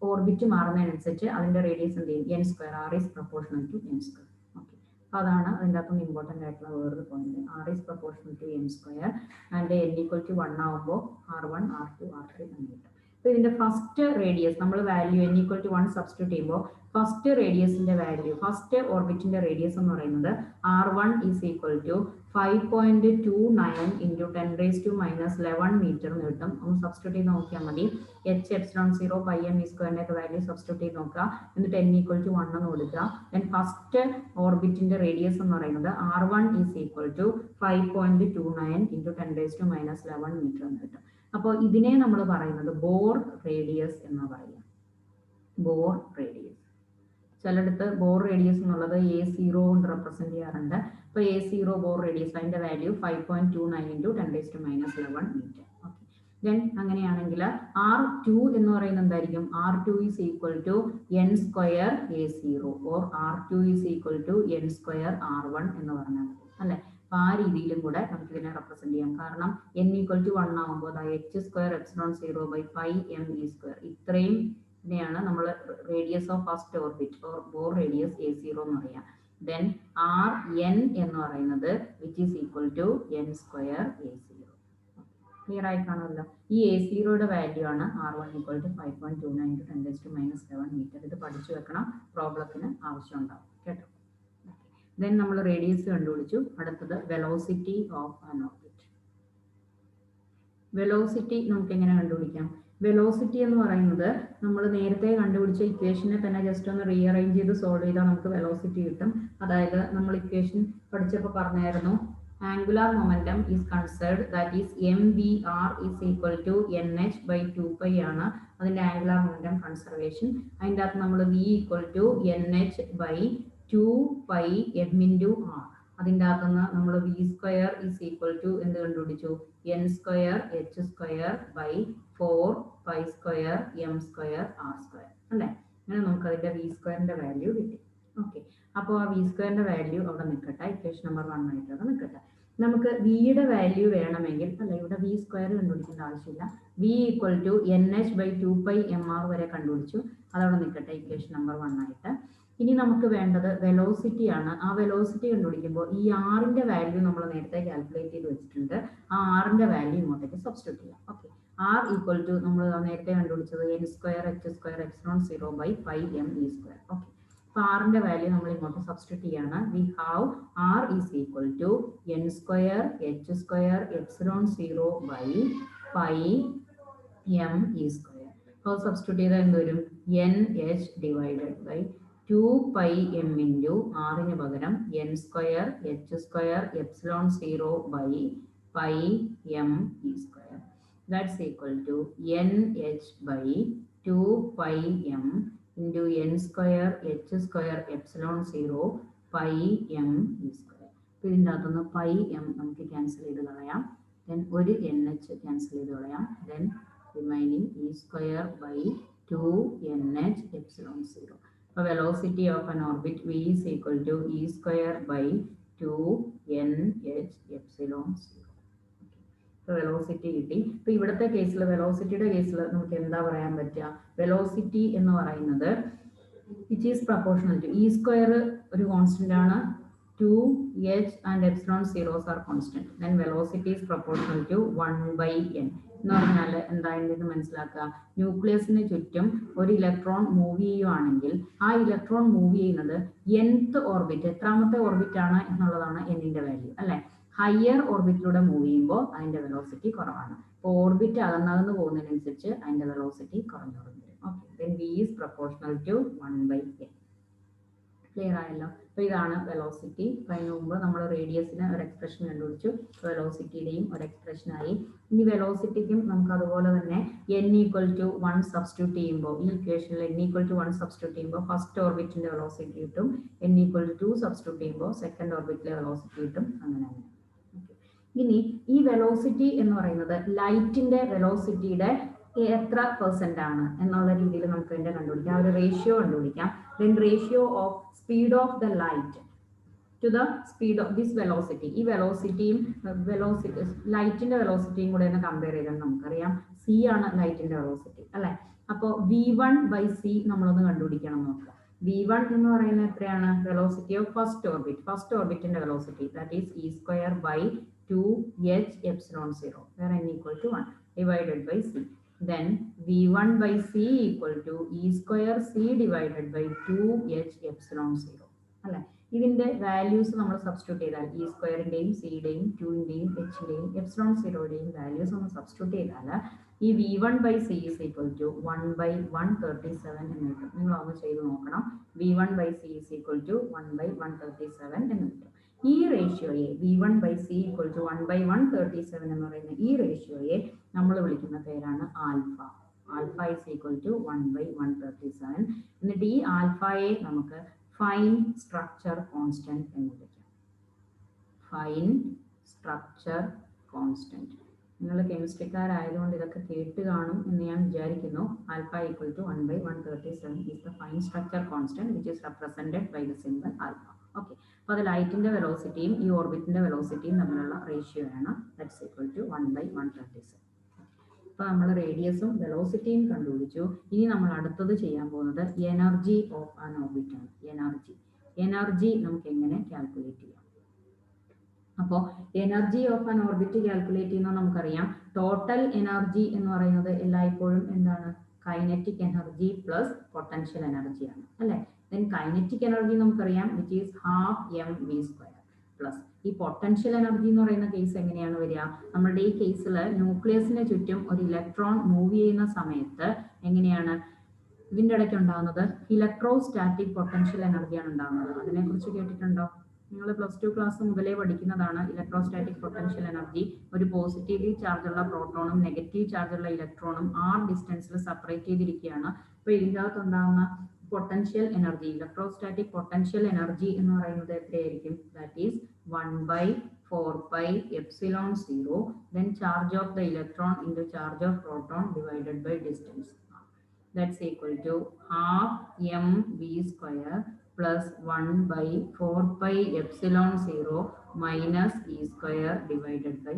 ഓർബിറ്റ് മാറുന്നതിനനുസരിച്ച് അതിന്റെ റേഡിയസ് എന്ത് ചെയ്യും? N square. R is proportional to n square. Okay, അപ്പോൾ അതാണ് അതിൻ്റെ അകത്തുനിന്ന് ഇമ്പോർട്ടൻ്റ് ആയിട്ടുള്ള വേറൊരു point. R is proportional to n square and n equal to 1 ആകുമ്പോൾ R1 R2 R3 എന്ന് കിട്ടും. അപ്പോൾ ഇതിന്റെ ഫസ്റ്റ് റേഡിയസ് നമ്മൾ value n equal to 1 substitute ചെയ്യുമ്പോൾ ഫസ്റ്റ് റേഡിയസിന്റെ വാല്യൂ, ഫസ്റ്റ് ഓർബിറ്റിന്റെ റേഡിയസ് എന്ന് പറയുന്നത് R1 is equal to 5.29 into 10⁻⁻11 metre എന്ന് കിട്ടും. ഒന്ന് സബ്സ്റ്റിറ്റ്യൂട്ട് ചെയ്ത് നോക്കിയാൽ മതി. H epsilon 0 pi m E സ്ക്വയറിന്റെ ഒക്കെ വാല്യൂ സബ്സ്റ്റിറ്റ്യൂട്ട് ചെയ്ത് നോക്കുക. എന്നിട്ട് n ഈക്വൽ ടു 1 എന്ന് കൊടുക്കുക. ദെൻ ഫസ്റ്റ് ഓർബിറ്റിന്റെ റേഡിയസ് എന്ന് പറയുന്നത് R1 is equal to 5.29 into 10⁻⁻11 metre എന്ന് കിട്ടും. അപ്പോൾ ഇതിനെ നമ്മൾ പറയുന്നത് ബോർ റേഡിയസ് എന്ന് പറയാം. ബോർ റേഡിയസ്, ചിലടത്ത് ബോർ റേഡിയസ് എന്നുള്ളത് A0 കൊണ്ട് റെപ്രസെന്റ് ചെയ്യാറുണ്ട്. അപ്പോൾ A0 ബോർ റേഡിയസ്, അതിന്റെ value 5.29 into 10⁻⁻11 metre. Okay, then അങ്ങനെയാണെങ്കിൽ R2 എന്ന് പറയുന്നത് എന്തായിരിക്കും? R2 is equal to n square A0 or R2 is equal to n square R1 എന്ന് പറഞ്ഞാൽ മതി അല്ലേ? അപ്പോൾ ആ രീതിയിലും കൂടെ നമുക്ക് ഇതിനെ റെപ്രസെന്റ് ചെയ്യാം. കാരണം n ഈക്വൽ ടു 1 ആകുമ്പോൾ h square epsilon 0 by pi m e square, ഇത്രയും ഇതിനെയാണ് നമ്മൾ radius of first orbit or Bohr radius A0 എന്ന് പറയാം. ദെൻ Rn എന്ന് പറയുന്നത് which is equal to n square A0. Clear ആയി കാണുമല്ലോ. ഈ A0യുടെ വാല്യൂ ആണ് R1 equal to 5.29 into 10⁻⁻11 metre. ഇത് പഠിച്ചു വെക്കണം, പ്രോബ്ലത്തിന് ആവശ്യം ഉണ്ടാവും കേട്ടോ. ദെൻ നമ്മൾ റേഡിയസ് കണ്ടുപിടിച്ചു. അടുത്തത് velocity of an orbit. Velocity നമുക്ക് എങ്ങനെ കണ്ടുപിടിക്കാം? വെലോസിറ്റി എന്ന് പറയുന്നത് നമ്മൾ നേരത്തെ കണ്ടുപിടിച്ച ഇക്വേഷനെ തന്നെ ജസ്റ്റ് ഒന്ന് റീഅറേഞ്ച് ചെയ്ത് സോൾവ് ചെയ്താൽ നമുക്ക് വെലോസിറ്റി കിട്ടും. അതായത് നമ്മൾ ഇക്വേഷൻ പഠിച്ചപ്പോൾ പറഞ്ഞായിരുന്നു angular momentum is conserved, that is mvr is equal to nh by 2 pi ആണ് അതിന്റെ angular momentum conservation. അതിൻ്റെ അകത്ത് നമ്മൾ v equal to nh by 2 pi m into r. അതിൻ്റെ അകത്തുനിന്ന് നമ്മൾ v square is equal to എന്ത് കണ്ടുപിടിച്ചു, n square h square by 4 pi square m square r square അല്ലേ. അങ്ങനെ നമുക്ക് അതിന്റെ v സ്ക്വയറിന്റെ വാല്യൂ കിട്ടി. ഓക്കെ, അപ്പോൾ ആ v സ്ക്വയറിന്റെ വാല്യൂ അവിടെ നിൽക്കട്ടെ, ഇക്വേഷൻ നമ്പർ 1 ആയിട്ട് അവിടെ നിൽക്കട്ടെ. നമുക്ക് വിയുടെ വാല്യൂ വേണമെങ്കിൽ അല്ല, ഇവിടെ വി സ്ക്വയർ കണ്ടുപിടിക്കേണ്ട ആവശ്യമില്ല. V equal to n h by 2 pi m r വരെ കണ്ടുപിടിച്ചു, അതവിടെ നിൽക്കട്ടെ ഇക്വേഷൻ നമ്പർ 1 ആയിട്ട്. ഇനി നമുക്ക് വേണ്ടത് വെലോസിറ്റി ആണ്. ആ വെലോസിറ്റി കണ്ടുപിടിക്കുമ്പോൾ ഈ ആറിന്റെ വാല്യൂ നമ്മൾ നേരത്തെ കാൽക്കുലേറ്റ് ചെയ്ത് വെച്ചിട്ടുണ്ട്. ആ ആറിന്റെ വാല്യൂ ഇങ്ങോട്ടേക്ക് സബ്സ്റ്റിറ്റ്യൂട്ട് ചെയ്യാം. ഓക്കെ, ആർ ഈക്വൽ ടു നമ്മൾ നേരത്തെ കണ്ടുപിടിച്ചത് n square h square epsilon 0 by pi m e square. Okay, അപ്പോൾ ആറിന്റെ വാല്യൂ നമ്മൾ ഇങ്ങോട്ട് സബ്സ്റ്റിറ്റ്യൂട്ട് ചെയ്യാണ്. We have r is equal to n square h square epsilon 0 by pi m e square. അപ്പോൾ substitute ചെയ്താൽ എന്ത് വരും, n h divided by 2 pi m into ആറിന് പകരം n square h square epsilon 0 by pi m e square. That's equal to n h by 2 pi m into n square h square epsilon 0 pi m e square. അപ്പോൾ ഇതിൻ്റെ അകത്തുനിന്ന് pi M നമുക്ക് cancel ചെയ്ത് കളയാം. Then ഒരു N H cancel ചെയ്ത് കളയാം. Then remaining e square by 2 n h epsilon 0. അപ്പോൾ velocity of an orbit v is equal to e square by 2 n h epsilon 0. ഇപ്പോൾ വെലോസിറ്റി കിട്ടി. ഇപ്പോൾ ഇവിടുത്തെ കേസിൽ വെലോസിറ്റിയുടെ കേസിൽ നമുക്ക് എന്താ പറയാൻ പറ്റുക, വെലോസിറ്റി എന്ന് പറയുന്നത് which is proportional to e square ഒരു കോൺസ്റ്റന്റ് ആണ്, 2 h and epsilon 0s are constant. Then velocity is proportional to 1 by n എന്ന് പറഞ്ഞാൽ എന്താണെന്ന് മനസ്സിലാക്കുക. ന്യൂക്ലിയസിന് ചുറ്റും ഒരു ഇലക്ട്രോൺ മൂവ് ചെയ്യുവാണെങ്കിൽ ആ ഇലക്ട്രോൺ മൂവ് ചെയ്യുന്നത് nth ഓർബിറ്റ്, എത്രാമത്തെ ഓർബിറ്റ് ആണ് എന്നുള്ളതാണ് എന്നിന്റെ വാല്യൂ അല്ലെ. ഹയർ ഓർബിറ്റിലൂടെ മൂവ് ചെയ്യുമ്പോൾ അതിന്റെ വെലോസിറ്റി കുറവാണ്. അപ്പോൾ ഓർബിറ്റ് അകന്നകന്ന് പോകുന്നതിനനുസരിച്ച് അതിന്റെ വെലോസിറ്റി കുറഞ്ഞു വരും. Okay, then v is proportional to 1 by n. Clear ആയല്ലോ. അപ്പോൾ ഇതാണ് വെലോസിറ്റി. അതിന് മുമ്പ് നമ്മൾ റേഡിയസിന് ഒരു എക്സ്പ്രഷൻ കണ്ടുപിടിച്ചു, വെലോസിറ്റിയുടെയും ഒരു എക്സ്പ്രഷനായി. ഇനി വെലോസിറ്റിക്കും നമുക്ക് അതുപോലെ തന്നെ n ഈക്വൽ ടു 1 സബ്സ്റ്റിറ്റ്യൂട്ട് ചെയ്യുമ്പോൾ ഈ ഇക്വേഷനിൽ n ഈക്വൽ ടു 1 സബ്സ്റ്റിറ്റ്യൂട്ട് ചെയ്യുമ്പോൾ ഫസ്റ്റ് ഓർബിറ്റിന്റെ വെലോസിറ്റി കിട്ടും, n ഈക്വൽ ടു 2 സബ്സ്റ്റിറ്റ്യൂട്ട് ചെയ്യുമ്പോൾ സെക്കൻഡ് ഓർബിറ്റിലെ വെലോസിറ്റി കിട്ടും. അങ്ങനെ അങ്ങനെ. ഇനി ഈ വെലോസിറ്റി എന്ന് പറയുന്നത് ലൈറ്റിന്റെ വെലോസിറ്റിയുടെ എത്ര പെർസെന്റ് ആണ് എന്നുള്ള രീതിയിൽ നമുക്ക് ഇതിന്റെ കണ്ടുപിടിക്കാം. ഒരു റേഷ്യോ കണ്ടുപിടിക്കാം. Then ratio of speed of the light to the speed of this velocity. ഈ വെലോസിറ്റിയും ലൈറ്റിന്റെ വെലോസിറ്റിയും കൂടെ ഒന്ന് കമ്പയർ ചെയ്താൽ നമുക്കറിയാം സി ആണ് ലൈറ്റിന്റെ വെലോസിറ്റി അല്ലെ. അപ്പോൾ v1 ബൈ സി നമ്മളൊന്ന് കണ്ടുപിടിക്കണം നോക്കുക. v1 എന്ന് പറയുന്നത് എത്രയാണ്, വെലോസിറ്റി ഓഫ് ഫസ്റ്റ് ഓർബിറ്റിന്റെ velocity, that is e square by 2 h epsilon 0 where n equal to 1 divided by c. Then v1 by c equal to e square c divided by 2 h epsilon 0 അല്ലെ. ഇതിന്റെ values നമ്മൾ substitute ചെയ്താൽ E സ്ക്വയറിന്റെയും സിയുടെയും 2ന്റെയും എച്ചിന്റെയും epsilon 0യുടെയും values ഒന്ന് substitute ചെയ്താൽ ഈ v1 by c is equal to 1 by 137 എന്ന് കിട്ടും. നിങ്ങൾ ഒന്ന് ചെയ്ത് നോക്കണം. v1 by c is equal to 1 by 137 എന്ന് കിട്ടും. ഈ റേഷ്യോയെ v1 by c equal to 1 by 137 എന്ന് പറയുന്ന ഈ റേഷ്യോയെ നമ്മൾ വിളിക്കുന്ന പേരാണ് alpha. Alpha is equal to 1 by 137. എന്നിട്ട് ഈ ആൽഫയെ നമുക്ക് ഫൈൻ സ്ട്രക്ചർ കോൺസ്റ്റന്റ് എന്ന് വിളിക്കാം. Fine structure constant. നിങ്ങൾ കെമിസ്ട്രിക്കാരായതുകൊണ്ട് ഇതൊക്കെ കേട്ട് കാണും എന്ന് ഞാൻ വിചാരിക്കുന്നു. Alpha equal to 1 by 137 is the fine structure constant which is represented by the symbol alpha. Okay, അപ്പോൾ അത് ലൈറ്റിന്റെ വെലോസിറ്റിയും ഈ ഓർബിറ്റിന്റെ വെലോസിറ്റിയും തമ്മിലുള്ള റേഷ്യോ ആണ്. That's equal to 1 by 137. അപ്പോൾ നമ്മൾ റേഡിയസും വെലോസിറ്റിയും കണ്ടുപിടിച്ചു. ഇനി നമ്മൾ അടുത്തത് ചെയ്യാൻ പോകുന്നത് എനർജി ഓഫ് ആൻ ഓർബിറ്റ് ആണ്. എനർജി നമുക്ക് എങ്ങനെ കാൽക്കുലേറ്റ് ചെയ്യാം. അപ്പോൾ energy of an orbit calculate ചെയ്യുന്നത് നമുക്കറിയാം. ടോട്ടൽ എനർജി എന്ന് പറയുന്നത് എല്ലായ്പ്പോഴും എന്താണ്, kinetic energy plus potential energy ആണ് അല്ലെ. ദെൻ കൈനറ്റിക് എനർജി നമുക്കറിയാം which is half m v square plus ഈ പൊട്ടൻഷ്യൽ എനർജി എന്ന് പറയുന്ന കേസ് എങ്ങനെയാണ് വരിക. നമ്മുടെ ഈ കേസിൽ ന്യൂക്ലിയസിന് ചുറ്റും ഒരു ഇലക്ട്രോൺ മൂവ് ചെയ്യുന്ന സമയത്ത് എങ്ങനെയാണ് ഇതിന്റെ ഇടയ്ക്ക് ഉണ്ടാകുന്നത്, ഇലക്ട്രോസ്റ്റാറ്റിക് പൊട്ടൻഷ്യൽ എനർജിയാണ് ഉണ്ടാകുന്നത്. അതിനെക്കുറിച്ച് കേട്ടിട്ടുണ്ടോ? നിങ്ങൾ +2 ക്ലാസ് മുതലേ പഠിക്കുന്നതാണ് ഇലക്ട്രോസ്റ്റാറ്റിക് പൊട്ടൻഷ്യൽ എനർജി. ഒരു പോസിറ്റീവ്ലി ചാർജുള്ള പ്രോട്ടോണും നെഗറ്റീവ് ചാർജുള്ള ഇലക്ട്രോണും r ഡിസ്റ്റൻസിൽ സെപ്പറേറ്റ് ചെയ്തിരിക്കുകയാണ്. അപ്പോൾ ഇതിനകത്ത് ഉണ്ടാകുന്ന potential energy, electrostatic potential energy എന്ന് പറയുന്നത് എത്രയായിരിക്കും? That is 1/4πε0 then charge of the electron into charge of proton divided by distance. That's equal to half mv square plus 1/4πε0 minus e square divided by r.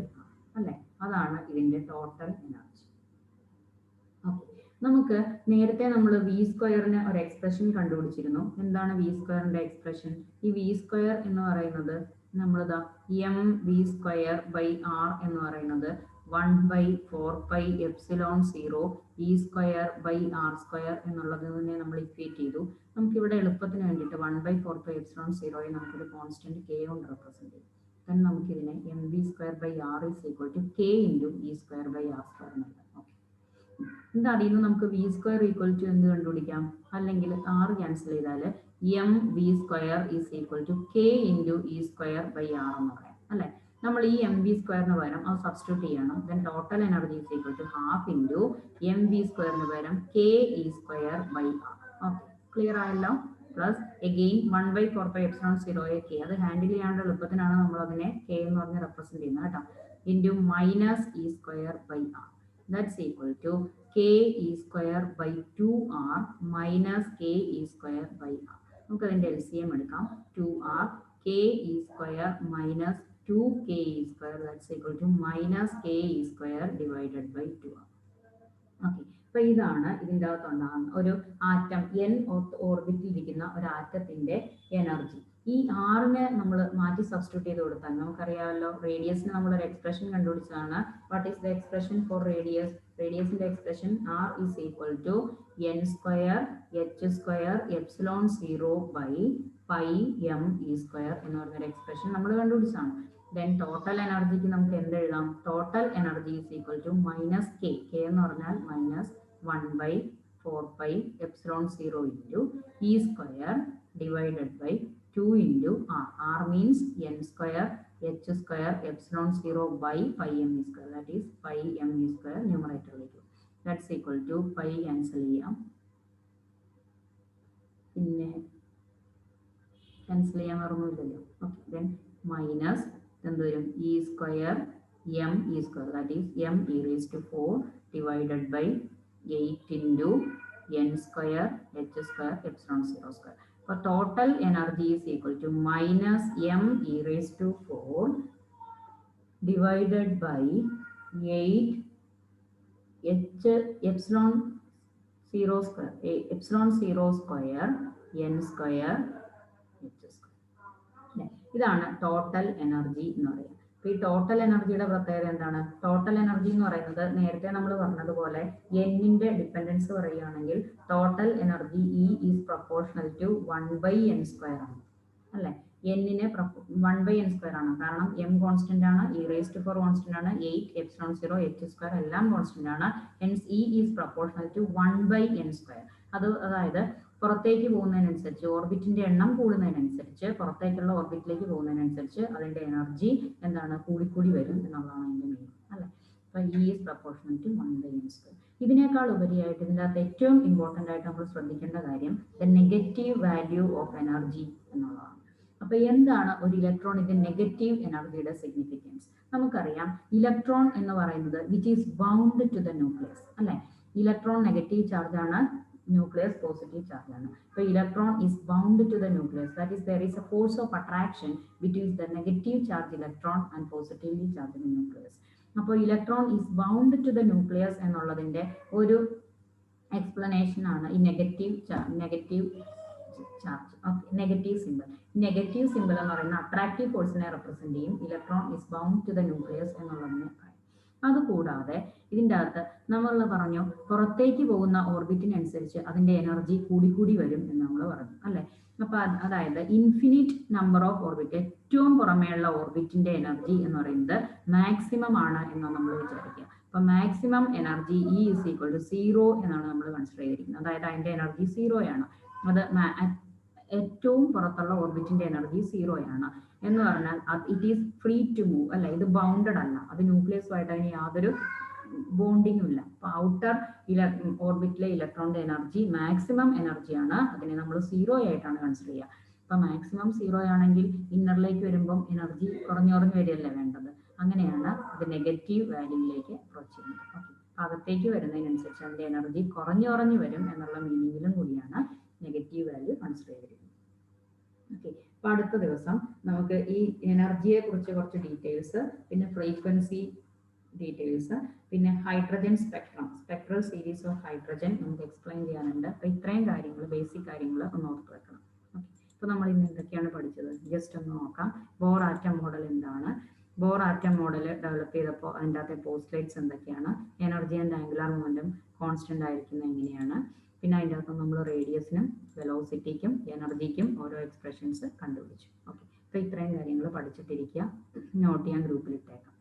അല്ലേ? അതാണ് ഇതിന്റെ total energy. Okay, നമുക്ക് നേരത്തെ നമ്മൾ V സ്ക്വയറിന് ഒരു expression കണ്ടുപിടിച്ചിരുന്നു. എന്താണ് V സ്ക്വയറിന്റെ എക്സ്പ്രഷൻ? ഈ വി സ്ക്വയർ എന്ന് പറയുന്നത് നമ്മളിതാ m v square by r എന്ന് പറയുന്നത് 1/4πε0 e square by r square എന്നുള്ളതിനെ നമ്മൾ ഇക്വേറ്റ് ചെയ്തു. നമുക്കിവിടെ എളുപ്പത്തിന് വേണ്ടിയിട്ട് 1/4πε0 നമുക്കൊരു കോൺസ്റ്റന്റ് കെ കൊണ്ട് റെപ്രസെന്റ് ചെയ്യും. then നമുക്കിതിനെ m v square by r is equal to k into e square by r square എന്നുള്ളത്. എന്താ അതിൽ നിന്ന് നമുക്ക് വി സ്ക്വയർ ഈക്വൽ ടു എന്ത് കണ്ടുപിടിക്കാം? അല്ലെങ്കിൽ ആർ ക്യാൻസൽ ചെയ്താൽ m v square is equal to k into e square by r എന്ന് പറയാം. അല്ലേ? നമ്മൾ ഈ എം വി സ്ക്വയറിന് പകരം അത് സബ്സ്റ്റിറ്റ്യൂട്ട് ചെയ്യണം. Then total energy is equal to half into m v സ്ക്വയറിന് പകരം k e square by r. Okay, clear ആയല്ലോ? പ്ലസ് എഗെയിൻ 1/4πε0 കെ, അത് ഹാൻഡിൽ ചെയ്യാനുള്ള എളുപ്പത്തിനാണ് നമ്മൾ അതിനെ കെ എന്ന് പറഞ്ഞ് റെപ്രസെന്റ് ചെയ്യുന്നത് കേട്ടോ. Into minus e square by r. That's equal to k e square by 2r minus k e square by r. നമുക്ക് അതിന്റെ LCM എടുക്കാം. 2r k e square minus 2k e square, that's equal to minus k e square divided by 2r. Okay, അപ്പൊ ഇതാണ് ഇതിൻ്റെ അകത്തുണ്ടാകുന്ന ഒരു atom n ഓർബിറ്റിൽ ഇരിക്കുന്ന ഒരു ആറ്റത്തിന്റെ energy. ഈ ആറിനെ നമ്മൾ മാറ്റി സബ്സ്റ്റിറ്റ്യൂട്ട് ചെയ്ത് കൊടുത്താൽ നമുക്കറിയാമല്ലോ, റേഡിയസിന് നമ്മളൊരു എക്സ്പ്രഷൻ കണ്ടുപിടിച്ചതാണ്. What is the expression for radius? റേഡിയസിന്റെ expression r is equal to n square h square epsilon 0 by pi m e square എന്ന് പറഞ്ഞൊരു എക്സ്പ്രഷൻ നമ്മൾ കണ്ടുപിടിച്ചതാണ്. ദെൻ ടോട്ടൽ എനർജിക്ക് നമുക്ക് എന്ത് എഴുതാം? Total energy is equal to minus k, k എന്ന് പറഞ്ഞാൽ minus 1/4πε0 into e square divided by 2 into r. r means n square h square epsilon 0 by pi m e square, that is pi m e square numerator like that's equal to pi cancel ചെയ്യാം. പിന്നെ cancel ചെയ്യാൻ മറന്നില്ലല്ലോ. Okay, then minus എന്ത് വരും? e square m e square, that is m e raised to 4 divided by 8 into n square h square epsilon 0 square. So total energy is equal to minus m e raised to 4 divided by 8 h epsilon 0 square, epsilon 0 square n square h square. ഇതാണ് total energy എന്ന് പറയുന്നത്. അപ്പോൾ ഈ total എനർജിയുടെ പ്രത്യേകത എന്താണ്? Total energy എന്ന് പറയുന്നത് നേരത്തെ നമ്മൾ പറഞ്ഞതുപോലെ എന്നിന്റെ ഡിപ്പെൻഡൻസ് പറയുകയാണെങ്കിൽ total energy E is proportional to 1/n square ആണ്. അല്ലേ? എന്നിന് 1/n സ്ക്വയർ ആണ്. കാരണം എം കോൺസ്റ്റന്റ് ആണ്, ഇ റേസ്ഡ് ടു 4 കോൺസ്റ്റന്റ് ആണ്, 8 എപ്സിലോൺ 0 എച്ച് സ്ക്വയർ എല്ലാം കോൺസ്റ്റന്റ് ആണ്. Hence E is proportional to 1/n square. അതായത് പുറത്തേക്ക് പോകുന്നതിനനുസരിച്ച്, ഓർബിറ്റിന്റെ എണ്ണം കൂടുന്നതിനനുസരിച്ച്, പുറത്തേക്കുള്ള ഓർബിറ്റിലേക്ക് പോകുന്നതിനനുസരിച്ച് അതിന്റെ എനർജി എന്താണ്? കൂടിക്കൂടി വരും എന്നുള്ളതാണ് അതിന്റെ മീനിങ്. അല്ലെ? അപ്പൊ E is proportional to 1/n square. ഇതിനേക്കാൾ ഉപരിയായിട്ട് ഇതിൻ്റെ അകത്ത് ഏറ്റവും ഇമ്പോർട്ടൻ്റ് ആയിട്ട് നമ്മൾ ശ്രദ്ധിക്കേണ്ട കാര്യം the negative value of energy എന്നുള്ളതാണ്. അപ്പൊ എന്താണ് ഒരു ഇലക്ട്രോണിന്റെ നെഗറ്റീവ് എനർജിയുടെ സിഗ്നിഫിക്കൻസ്? നമുക്കറിയാം, ഇലക്ട്രോൺ എന്ന് പറയുന്നത് which is bound to the nucleus. അല്ലെ? ഇലക്ട്രോൺ നെഗറ്റീവ് ചാർജ് ആണ്, nucleus positive charge ആണ്. So electron is bound to the nucleus, that is there is a force of attraction between the negative charge electron and positively charged nucleus. അപ്പോൾ electron is bound to the nucleus എന്നുള്ളതിന്റെ ഒരു explanation ആണ് ഈ negative charge. Okay, negative simple. Negative simple എന്ന് പറയുന്ന attractive ഫോഴ്സിനെ represent ചെയ്യും. Electron is bound to the nucleus എന്നുള്ളതിനെ. അതുകൂടാതെ ഇതിൻ്റെ അകത്ത് നമ്മൾ പറഞ്ഞു പുറത്തേക്ക് പോകുന്ന ഓർബിറ്റിനനുസരിച്ച് അതിന്റെ എനർജി കൂടിക്കൂടി വരും എന്ന് നമ്മൾ പറഞ്ഞു. അല്ലെ? അപ്പൊ അതായത് ഇൻഫിനിറ്റ് നമ്പർ ഓഫ് ഓർബിറ്റ്, ഏറ്റവും പുറമേയുള്ള ഓർബിറ്റിന്റെ എനർജി എന്ന് പറയുന്നത് മാക്സിമം ആണ് എന്ന് നമ്മൾ വിചാരിക്കുക. അപ്പൊ maximum energy E is equal to 0 എന്നാണ് നമ്മൾ കൺസിഡർ ചെയ്തിരിക്കുന്നത്. അതായത് അതിന്റെ എനർജി 0 ആണ്. അത് ഏറ്റവും പുറത്തുള്ള ഓർബിറ്റിന്റെ എനർജി 0 ആണ് എന്ന് പറഞ്ഞാൽ it is free to move അല്ല, ഇത് ബൗണ്ടഡ് അല്ല, അത് ന്യൂക്ലിയസുമായിട്ട് അതിന് യാതൊരു ബോണ്ടിങ്ങും ഇല്ല. അപ്പൊ ഔട്ടർ ഓർബിറ്റിലെ ഇലക്ട്രോണിന്റെ എനർജി മാക്സിമം എനർജിയാണ്, അതിനെ നമ്മൾ 0 ആയിട്ടാണ് കൺസിഡർ ചെയ്യുക. അപ്പൊ മാക്സിമം 0 ആണെങ്കിൽ ഇന്നറിലേക്ക് വരുമ്പം എനർജി കുറഞ്ഞു വരികയല്ലേ വേണ്ടത്, അങ്ങനെയാണ് അത് നെഗറ്റീവ് വാല്യൂയിലേക്ക് അപ്രോച്ച് ചെയ്യുന്നത്. ഓക്കെ, അകത്തേക്ക് വരുന്നതിനനുസരിച്ച് അതിന്റെ എനർജി കുറഞ്ഞു വരും എന്നുള്ള മീനിങ്ങിലും കൂടിയാണ് നെഗറ്റീവ് വാല്യൂ കൺസിഡർ ചെയ്തിരിക്കുന്നത്. ഓക്കെ, അപ്പൊ അടുത്ത ദിവസം നമുക്ക് ഈ എനർജിയെ കുറിച്ച് കുറച്ച് ഡീറ്റെയിൽസ്, പിന്നെ ഫ്രീക്വൻസി ഡീറ്റെയിൽസ്, പിന്നെ hydrogen spectral series of hydrogen നമുക്ക് എക്സ്പ്ലെയിൻ ചെയ്യാനുണ്ട്. അപ്പൊ ഇത്രയും കാര്യങ്ങൾ, ബേസിക് കാര്യങ്ങൾ ഒന്ന് ഓർത്ത് വെക്കണം. ഓക്കെ, അപ്പൊ നമ്മൾ ഇന്ന് എന്തൊക്കെയാണ് പഠിച്ചത് ജസ്റ്റ് ഒന്ന് നോക്കാം. ബോർ ആറ്റം മോഡൽ എന്താണ്, ബോർ ആറ്റം മോഡൽ ഡെവലപ്പ് ചെയ്തപ്പോൾ അതിൻ്റെ അകത്തെ പോസ്റ്റ്ലേറ്റ്സ് എന്തൊക്കെയാണ്, energy and angular momentum constant ആയിരിക്കുന്നത് എങ്ങനെയാണ്, പിന്നെ അതിൻ്റെ അകത്ത് നമ്മൾ റേഡിയസിനും വെലോസിറ്റിക്കും എനർജിക്കും ഓരോ എക്സ്പ്രഷൻസ് കണ്ടുപിടിച്ചു. ഓക്കെ, അപ്പോൾ ഇത്രയും കാര്യങ്ങൾ പഠിച്ചിട്ടിരിക്കുക, നോട്ട് ചെയ്യാൻ ഗ്രൂപ്പിൽ ഇട്ടേക്കാം.